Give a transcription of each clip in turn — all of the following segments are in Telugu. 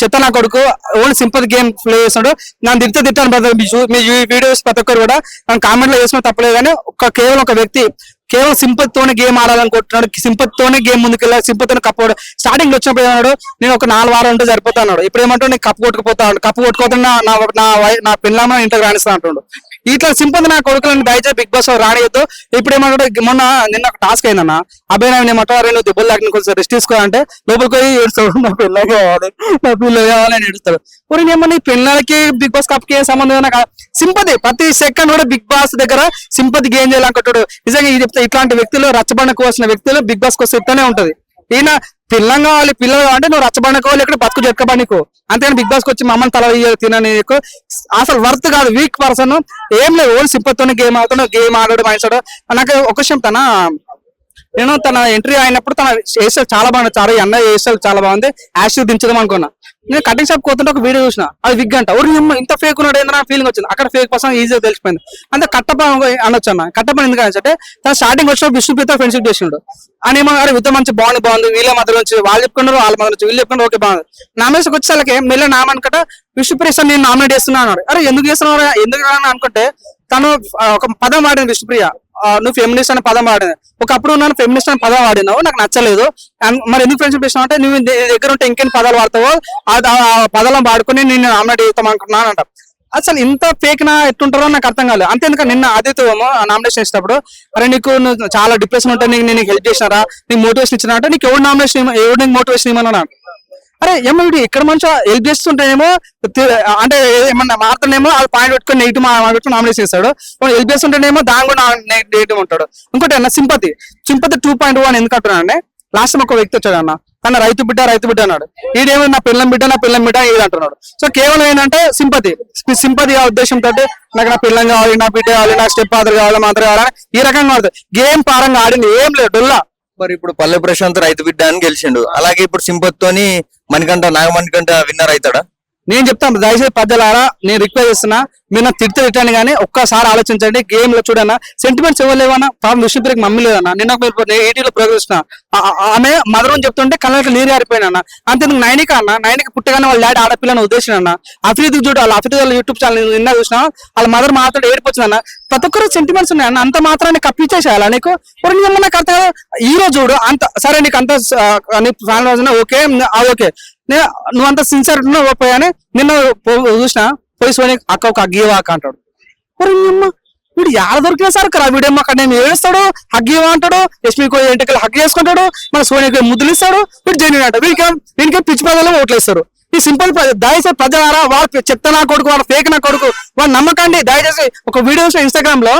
చెత్త నా కొడుకు ఓన్లీ సింపతి గేమ్ ప్లే చేస్తున్నాడు. నన్ను తిట్టాను బ్రదర్. మీ వీడియోస్ ప్రతి ఒక్కరు కూడా నన్ను కామెంట్ లో చేసిన తప్పలేదు, కానీ కేవలం ఒక వ్యక్తి కేవలం సింపతితోనే గేమ్ ఆడాలనుకుంటున్నాడు, సింపతితోనే గేమ్ ముందుకెళ్ళాలి, సింపతితోనే కప్పు. స్టార్టింగ్ వచ్చినప్పుడు ఏమన్నాడు, నేను ఒక 4 వారాలు ఉంటే సరిపోతా అన్నాడు. ఇప్పుడు ఏమంటాడు, నేను కప్పు కొట్టుకుపోతాను, కప్పు కొట్టుకోతున్నా నా పిల్లమ్మ ఇంటికి రాణిస్తా అంటాడు. ఇట్లా సింపతి నా కొడుకులను దయచేసి బిగ్ బాస్ రానియద్దు. ఇప్పుడు ఏమంటాడు, నిన్న ఒక టాస్క్ అయిందన్న, అబ్బాయి ఏమంటారు, నువ్వు దెబ్బలు లేకుండా కొంచెం రెస్ట్ తీసుకోవాలంటే లోపలికి పోయి ఏడుస్తాడు, నా పిల్ల కావాలి, నా పిల్ల కావాలని ఏడుస్తాడు. మరి ఏమన్నా ఈ పిల్లలకి బిగ్ బాస్ కప్ కి సంబంధం సింపతి ప్రతి సెకండ్ కూడా బిగ్ బాస్ దగ్గర సింపతి గేమ్ చేయాలనుకుంటాడు. నిజంగా ఇది చెప్తే ఇట్లాంటి వ్యక్తులు రచ్చబండకోవాల్సిన వ్యక్తులు బిగ్ బాస్ కోసం ఇట్లానే ఉంటది. ఈయన పిల్లం కావాలి, పిల్లలు కావాలంటే నువ్వు రచ్చబండకోవాలి, ఇక్కడ బతుకు చెక్కబడికో, అంతేగాని బిగ్ బాస్ కి వచ్చి మమ్మల్ని తల తినని అసలు వర్త్ కాదు. వీక్ పర్సన్ ఏం లేదు, ఓన్లీ సింపతితోనే గేమ్ ఆడుతాడు, గేమ్ ఆడాడు మానేశాడు. నాకు ఒక విషయం, నేను తన ఎంట్రీ అయినప్పుడు తన హెయిర్ చాలా బాగుంది, చాలా అన్న హెయిర్ స్టైల్ చాలా బాగుంది, యాష్ దించదాం అనుకున్నా. నేను కటింగ్ షాప్ పోతుంటే ఒక వీడియో చూసిన, అది విగ్ అంట. ఇంత ఫేక్ ఉన్నాడు ఏంటన్నా ఫీలింగ్ వచ్చింది. అక్కడ ఫేక్ పర్సన్ ఈజీగా తెలిసిపోయింది. అంతే కట్టప్ప అనొచ్చు అన్న. కట్టప్ప ఎందుకంటే తన స్టార్టింగ్ వచ్చినప్పుడు విష్ణుప్రీత ఫ్రెండ్షిప్ చేసిండు. అని ఏమో విద్య మంచి బాగుంది, వీళ్ళ మధ్య నుంచి వాళ్ళు చెప్పుకున్నారు, వాళ్ళ మధ్య నుంచి వీళ్ళు చెప్పుకున్నారు, ఓకే బాగుంది. నామినేషన్ వచ్చేసరికి మెల్ల నామనుకుంటా విష్ణుప్రియ నేను నామినేట్ చేస్తున్నా అన్నాడు. అరే ఎందుకు చేస్తున్నావు, ఎందుకు అనుకుంటే తను ఒక పదం వాడింది విష్ణుప్రియ, నువ్వు ఫెమినిస్ట్ అనే పదం వాడింది. ఒకప్పుడు నన్ను ఫెమినిస్ట్ అనే పదం వాడినావు, నాకు నచ్చలేదు, మరి ఎందుకు ఫ్రెండ్షిప్ చేసినావు అంటే నువ్వు దగ్గర ఉంటే ఇంకేం పదాలు వాడతావో ఆ పదాలను వాడుకుని నేను నామినేట్ చేస్తాం అనుకున్నాను అంట. అసలు ఇంత ఫేక్ నా ఎట్టుంటారో నాకు అర్థం కాలేదు. అంతేందుకు నిన్న ఆదిత్యమో నామినేషన్ ఇచ్చినప్పుడు, అరే నువ్వు చాలా డిప్రెషన్ ఉంటే నేను హెల్ప్ చేసినారా, నీకు మోటివేషన్ ఇచ్చినా అంటే నీకు ఎవరు నామినేషన్ ఎవరు నీకు మోటివేషన్ ఇవ్వమన్నా. అరే ఏమో ఇక్కడ మంచిగా హెల్ప్ చేస్తుంటేనేమో అంటే ఏమన్నా మారుతుండేమో అది పాయింట్ పెట్టుకుని నెగిటివ్ పెట్టుకుని నామినేషన్ చేస్తాడు, హెల్ప్ చేస్తుంటేనేమో దాని కూడా నెగిటివ్ ఉంటాడు. ఇంకోటి అన్న సింపతి 2.1 ఎందుకు అంటున్నా అంటే, లాస్ట్ ఒక వ్యక్తి వచ్చాడు అన్న, తన రైతు బిడ్డ అన్నాడు, ఈడేమో నా పిల్లం బిడ్డ ఇది అంటున్నాడు. సో కేవలం ఏంటంటే సింపతి ఉద్దేశంతో నాకు నా పిల్లం కావాలి, నా బిడ్డ కావాలి, నాకు స్టెప్ ఫాదర్ కావాలి, మాత్రం కావాలని ఈ రకంగా ఆడుతుంది. గేమ్ పారంగా ఆడింది ఏం లేదు డొల్లా. మరి ఇప్పుడు పల్లె ప్రశాంత్ రైతు బిడ్డ అని గెలిచిండు, అలాగే ఇప్పుడు సింపతితోని నాగమణికంఠ విన్నర్ అవుతాడా? నేను చెప్తాను, దయచేసి పెద్దలారా నేను రిక్వెస్ట్ చేస్తున్నా, మీరు నాకు తిట్టాను కానీ ఒక్కసారి ఆలోచించండి. గేమ్ లో చూడన్నా సెంటిమెంట్స్ ఇవ్వలేవన్నా, పాపం విష్ణుప్రియకి మమ్మీ లేదన్నా. నిన్న ఈటీలో ప్రోగ్రెస్ ఆమె మదర్ అని చెప్తుంటే కళ్ళకి నీరు ఆరిపోయినా. అంతేందుకు నైనిక పుట్టగానే వాళ్ళ డాడీ ఆడపిల్లని ఉద్దేశం అన్న. అఫ్రీద్ చూడు, వాళ్ళ అఫ్రీద్ వాళ్ళ యూట్యూబ్ ఛానల్ నిన్న చూసినా, వాళ్ళ మదర్ మాత్రం ఏడిపోతుందన్న. ప్రతి ఒక్కరు సెంటిమెంట్స్ ఉన్నాయి అన్న, అంత మాత్రాన్ని కప్పించేసేయాలా నీకు? నాకు అర్థం ఈ రోజు చూడు అంత సరే, నీకు అంత ఫ్యాన్ రోజున ఓకే ఓకే, నువ్వు అంత సిన్సియర్ పోయాని నిన్న చూసిన పోయి సోని అక్క ఒక అగ్గివాక అంటాడు. వీడు యాడ దొరికినా సార్ వీడేమో అక్కడ నేను ఏడుస్తాడు, హగ్గివా అంటాడు, యశ్మికి ఇంటికి హగ్ చేసుకుంటాడు, మన సోనికి ముద్దులు ఇస్తాడు, వీడు జైన్ అంటాడు. వీడికి పిచ్చి ప్రజలు ఓట్లేస్తారు. ఈ సింపుల్ దయచేసి ప్రజలారా, వాడు చెత్త నా కొడుకు, వాడు ఫేక్ నా కొడుకు, వాడు నమ్మకండి. దయచేసి ఒక వీడియోస్ ఇన్స్టాగ్రామ్ లో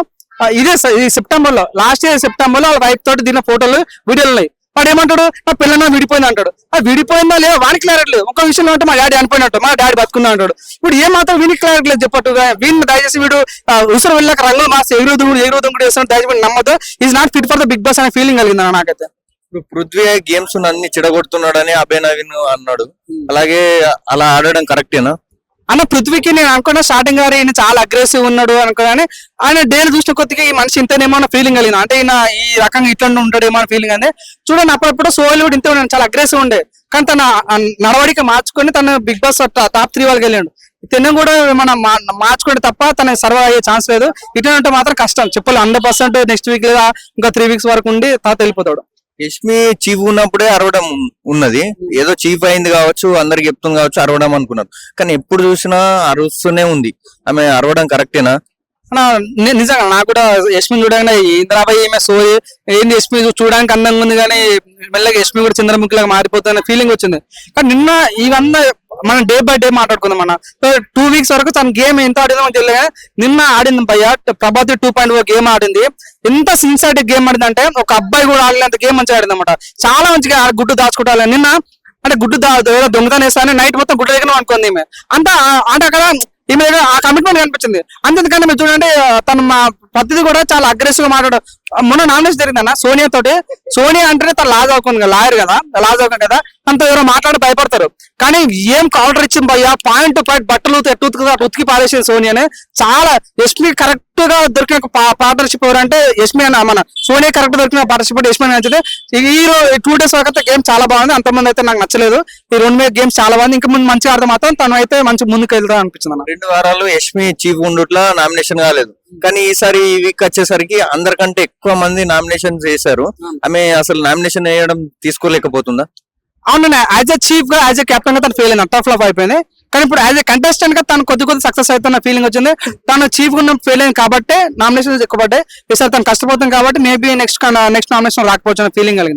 ఈ సెప్టెంబర్ లో లాస్ట్ ఇయర్ సెప్టెంబర్ లో వాళ్ళ వైఫ్ తోటి దిగిన ఫోటోలు వీడియోలు ఉన్నాయి. వాడు ఏమంటాడు, నా పిల్లన విడిపోయింది అంటాడు. విడిపోయిందా లేదా వానికి క్లారిటీ లేదు. ఒక విషయంలో అంటే మా డాడీ అనిపోయినట్టు, మా డాడీ బతుకున్నా అంటాడు. ఇప్పుడు ఏ మాత్రం వీనికి క్లారిటీ లేదు చెప్పట్టుగా. వీడిని దయచేసి వీడు ఉసురు వెళ్ళక రంగులు మార్చి ఎగురుదు కూడా చేస్తున్నాడు. దయచేసి నమ్మదు. Is not fit for the Bigg Boss అనే ఫీలింగ్ కలిగింది నాకైతే. ఇప్పుడు పృథ్వీ గేమ్స్ అన్ని చెడగొడుతున్నాడని అభయ్ నవీన్ అన్నాడు, అలాగే అలా ఆడడం కరెక్టేనా అన్న? పృథ్వీకి నేను అనుకున్నా స్టార్టింగ్ గారు ఈయన చాలా అగ్రెసివ్ ఉన్నాడు అనుకున్నాను. ఆయన డేలు చూసిన కొద్దిగా ఈ మనిషి ఇంతనేమో అన్న ఫీలింగ్ కలిగింది. అంటే ఈయన ఈ రకంగా ఇట్లా ఉంటాడేమో అన్న ఫీలింగ్ అండి. చూడండి అప్పుడప్పుడు సోహెల్ కూడా ఇంత ఉన్నాడు, చాలా అగ్రెసివ్ ఉండే, కానీ తన నడవడిక మార్చుకొని తను బిగ్ బాస్ టాప్ 3 వాళ్ళకి వెళ్ళాడు. తిన్న కూడా మనం మార్చుకుంటే తప్ప తన సర్వైవ్ అయ్యే ఛాన్స్ లేదు. ఇట్లా ఉంటే మాత్రం కష్టం, చెప్పాలి 100% నెక్స్ట్ వీక్ లేదా ఇంకా 3 వీక్స్ వరకు ఉండి తర్వాత వెళ్ళిపోతాడు. యష్మి చీఫ్ ఉన్నప్పుడే అరవడం ఉన్నది, ఏదో చీఫ్ అయింది కావచ్చు, అందరికి చెప్తుంది కావచ్చు, అరవడం అనుకున్నారు. కానీ ఎప్పుడు చూసినా అరుస్తూనే ఉంది. ఆమె అరవడం కరెక్టేనా? నిజంగా నాకు కూడా యష్మి చూడగానే ఇంద్రాబాయి ఈమె సోయి ఏంది, యష్మి చూడడానికి అందంగా ఉంది కానీ మెల్లగా యష్మి కూడా చంద్రముఖిలాగా మారిపోతున్న ఫీలింగ్ వచ్చింది. కానీ నిన్న ఇవన్నీ మనం డే బై డే మాట్లాడుకుందాం అన్న. 2 వీక్స్ వరకు తన గేమ్ ఎంత ఆడిందో తెలియదు. నిన్న ఆడింది భయ్య, ప్రభాతి 2.0 గేమ్ ఆడింది. ఎంత సిన్సియర్ గేమ్ ఆడింది అంటే ఒక అబ్బాయి కూడా ఆడినంత గేమ్ మంచిగా ఆడింది అనమాట. చాలా మంచిగా గుడ్డు దాచుకోవాలి. నిన్న అంటే గుడ్డు దొంగతనం వేస్తాను నైట్ మొత్తం గుడ్డ దగ్గర అనుకుంది ఈమె అంతా. అంటే అక్కడ ఈమె ఆ కమిట్మెంట్ కనిపించింది. అంతేకాని మీరు చూడండి తన మా పద్ధతి కూడా చాలా అగ్రెసివ్ గా మాట్లాడు. మొన్న నామినేషన్ జరిగిందన్న సోనియా తోటి. సోనియా అంటేనే తను లాజ్ అవుతుంది కదా, లాయర్ కదా, లాజ్ అవుతుంది కదా, తనతో ఎవరో మాట్లాడి భయపడతారు. కానీ ఏం కౌంటర్ ఇచ్చింది భయ్యా, పాయింట్ పాయింట్ బట్టలు ఉతికి పారేసింది సోనియాని. చాలా యష్మి కరెక్ట్ గా దొరికిన పార్ట్నర్షిప్ ఎవరంటే యష్మి అన్న, మన సోనియా కరెక్ట్ దొరికిన పార్ట్నర్షిప్ యష్మి నచ్చింది. ఈ 2 days వరకు గేమ్ చాలా బాగుంది. అంతమంది అయితే నాకు నచ్చలేదు. ఈ 2 గేమ్స్ చాలా బాగుంది. ఇంకా ముందు మంచిగా ఆడతాం మాత్రం తను అయితే మంచి ముందుకు వెళ్తా అనిపించింది అన్న. 2 వారాలు యష్మి చీఫ్ ఉండుట్లా నామినేషన్ కాలేదు, కానీ ఈసారి ఈ వీక్ వచ్చేసరికి అందరికంటే ఎక్కువ మంది నామినేషన్ చేశారు. ఆమె అసలు నామినేషన్ వేయడం తీసుకోలేకపోతుందా? అవును, యాజ్ ఎ చీఫ్ గా, యాజ్ ఎ కెప్టెన్ గా తను ఫెయిల్ అయింది, టఫ్ ఫ్లాప్ అయిపోయింది. కానీ ఇప్పుడు యాజ్ ఎ కంటెస్టెంట్ గా తను కొద్ది సక్సెస్ అవుతున్న ఫీలింగ్ వచ్చింది. తను చీఫ్ గా ఉన్న ఫెయిల్ అయింది కాబట్టి నామినేషన్ ఎక్కువ పడ్డాయి. ఈసారి తను కష్టపోతుంది కాబట్టి మేబీ నెక్స్ట్ నామినేషన్ రాకపోవచ్చు అనే ఫీలింగ్ కలిగింది.